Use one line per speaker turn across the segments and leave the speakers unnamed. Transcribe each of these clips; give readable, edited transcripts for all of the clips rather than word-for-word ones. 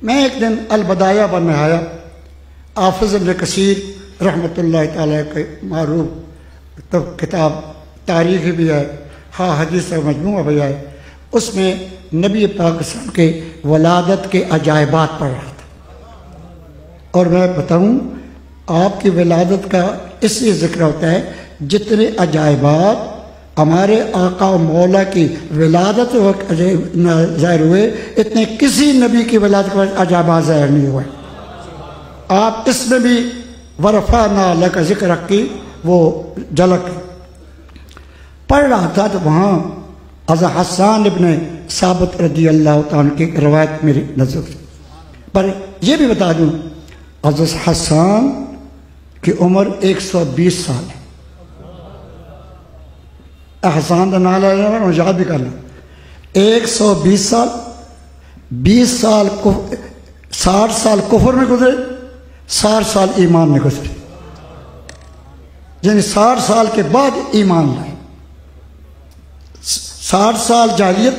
میں ایک دن البدایہ و نہایہ حافظ ابن کثیر رحمۃ اللہ تعالیٰ کے معروف کتاب تاریخ بھی ہے، ہاں حدیث کا مجموعہ بھی ہے، اس میں نبی پاک صلی اللہ علیہ وسلم کے ولادت کے عجائبات پڑھ رہا تھا۔ اور میں بتاؤں آپ کی ولادت کا اس لیے ذکر ہوتا ہے جتنے عجائبات ہمارے آقا و مولا کی ولادت وقت ظاہر ہوئے اتنے کسی نبی کی ولادت کے وقت عجائبات ظاہر نہیں ہوئے۔ آپ اس میں بھی ورفعنا لک ذکر کی وہ جھلک پڑھ رہا تھا تو وہاں حضرت حسان ابن ثابت رضی اللہ تعالیٰ کی روایت میری نظر پر یہ بھی بتا دوں حضرت حسان کی عمر 120 سال ہے۔ حسان کا نام لینا یاد بھی کرنا 120 سال 20 سال 60 سال کفر میں گزرے 60 سال ایمان میں گزرے، یعنی 60 سال کے بعد ایمان لائے، 60 سال جاہلیت۔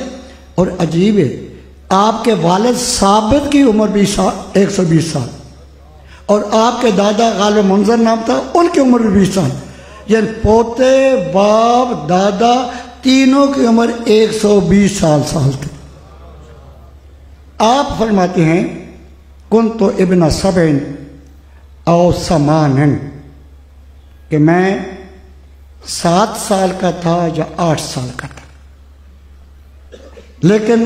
اور عجیب ہے آپ کے والد ثابت کی عمر بھی 120 سال اور آپ کے دادا غالب منظر نام تھا ان کی عمر بھی 20 سال، یعنی پوتے باپ دادا تینوں کی عمر 120 سال تھی۔ آپ فرماتے ہیں کنت ابن 7 او 8 کہ میں 7 سال کا تھا یا 8 سال کا تھا، لیکن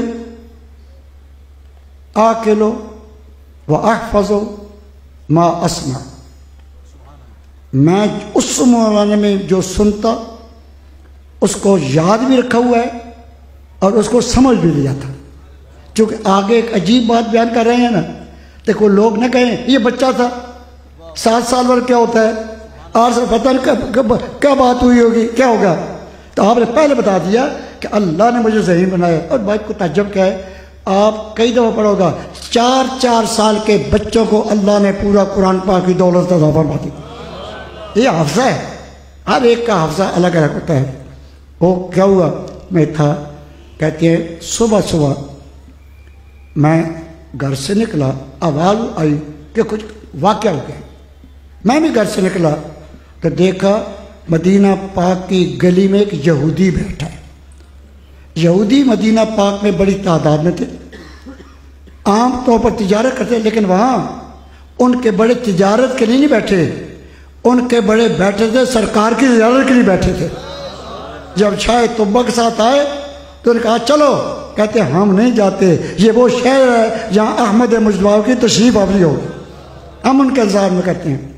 آکلو و احفظو ما اسمع، میں اس زمانے میں جو سنتا اس کو یاد بھی رکھا ہوا ہے اور اس کو سمجھ بھی لیا تھا۔ چونکہ آگے ایک عجیب بات بیان کر رہے ہیں نا، دیکھو لوگ نہ کہیں یہ بچہ تھا 7 سال پر کیا ہوتا ہے 8 سال پتہ نہیں کیا بات ہوئی ہوگی کیا ہوگا، تو آپ نے پہلے بتا دیا کہ اللہ نے مجھے ذہین بنایا۔ اور بات کو تعجب کیا ہے، آپ کئی دفعہ پڑھو گا 4 سال کے بچوں کو اللہ نے پورا قرآن پاک کی دولت عطا فرما دی۔ یہ حافظہ ہے، ہر ایک کا حافظہ الگ الگ ہوتا ہے۔ وہ کیا ہوا میں تھا کہتے ہیں صبح میں گھر سے نکلا، آواز آئی کہ کچھ واقعہ ہو گیا، میں بھی گھر سے نکلا تو دیکھا مدینہ پاک کی گلی میں ایک یہودی بیٹھا ہے۔ یہودی مدینہ پاک میں بڑی تعداد میں تھے، عام طور پر تجارت کرتے، لیکن وہاں ان کے بڑے تجارت کے لیے نہیں بیٹھے، ان کے بڑے بیٹھے تھے سرکار کی زیارت کے لیے بیٹھے تھے۔ جب شاہ طبہ کے ساتھ آئے تو انہوں نے کہا چلو، کہتے ہم نہیں جاتے، یہ وہ شہر ہے جہاں احمد مجتبیٰ کی تشریف آوری ہوگی، ہم ان کے انتظار میں کرتے ہیں۔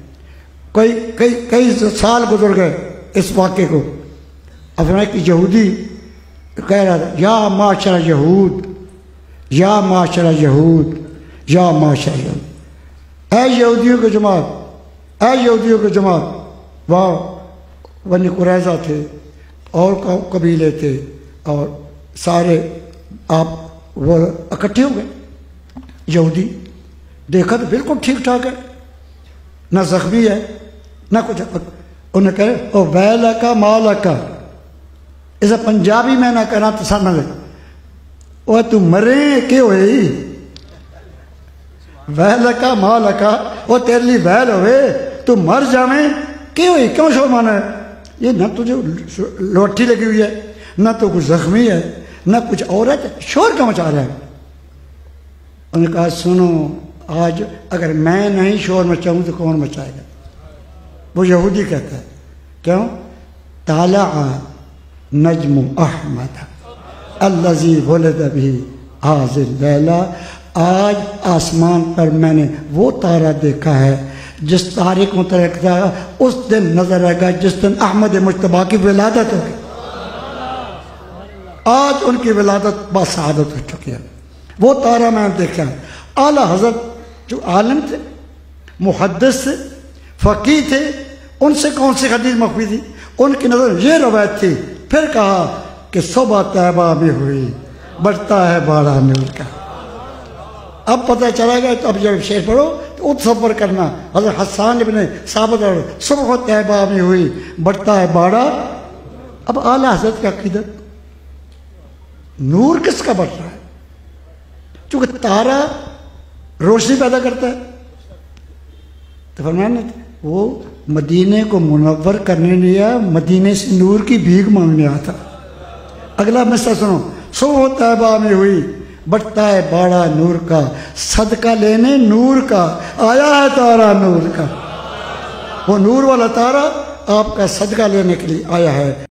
کئی سال گزر گئے اس واقعے کو۔ اب ایک یہودی کہہ رہا تھا یا معاشر یہود، یا معاشر یہود، یا معاشر یہود، اے یہودیوں کی جماعت، اے یہودیوں کی جماعت۔ وہاں بنی قریظہ تھے اور قبیلے تھے اور سارے آپ وہ اکٹھے ہو گئے۔ یہودی دیکھا تو بالکل ٹھیک ٹھاک ہے، نہ زخمی ہے نہ کچھ۔ انہوں نے کہا او ویلکا مالکا، اسے پنجابی میں نہ کہنا تو سمجھ لے، وہ تو مرے کیوں ہوئی، ویلکا مالکا، وہ تیرے لیے ویل ہوئے تو مر جاویں کیوں ہوئی، کیوں شور مانا ہے؟ یہ نہ تجھے لوٹھی لگی ہوئی ہے، نہ تو کچھ زخمی ہے، نہ کچھ عورت ہے، شور کیوں مچا رہا ہے؟ انہوں نے کہا سنو، آج اگر میں نہیں شور مچاؤں تو کون مچائے گا؟ وہ یہودی کہتا ہے کیوں؟ طالع نجم احمد الذی ولد بھی حاض اللیلہ، آج آسمان پر میں نے وہ تارہ دیکھا ہے جس تارے کو ترکتا اس دن نظر آئے گا جس دن احمد مجتبیٰ کی ولادت ہوگی۔ آج ان کی ولادت بسعادت ہو چکی ہے، وہ تارہ میں نے دیکھا ہے۔ اعلیٰ حضرت جو عالم تھے، محدث تھے، فقیہ تھے، ان سے کون سی حدیث مخفی تھی؟ ان کی نظر یہ روایت تھی۔ پھر کہا کہ صبح طیبہ میں ہوئی بڑھتا ہے باڑا نور کا۔ اب پتہ چلا گیا تو اب جب شعر پڑھو تو تصور کرنا حضرت حسان ابن ثابت اور صبح طیبہ میں ہوئی بڑھتا ہے باڑا۔ اب اعلیٰ حضرت کا عقیدت نور کس کا بڑھ رہا ہے؟ چونکہ تارہ روشنی پیدا کرتا ہے. تو فرمایا نا وہ مدینے کو منور کرنے نہیں آیا، مدینے سے نور کی بھیک مانگنے آیا تھا. اگلا مسئلہ سنو. سو طیبہ میں ہوئی بٹتا ہے باڑا نور کا، صدقہ لینے نور کا آیا ہے تارا نور کا. وہ نور والا تارا آپ کا صدقہ لینے کے لیے آیا ہے.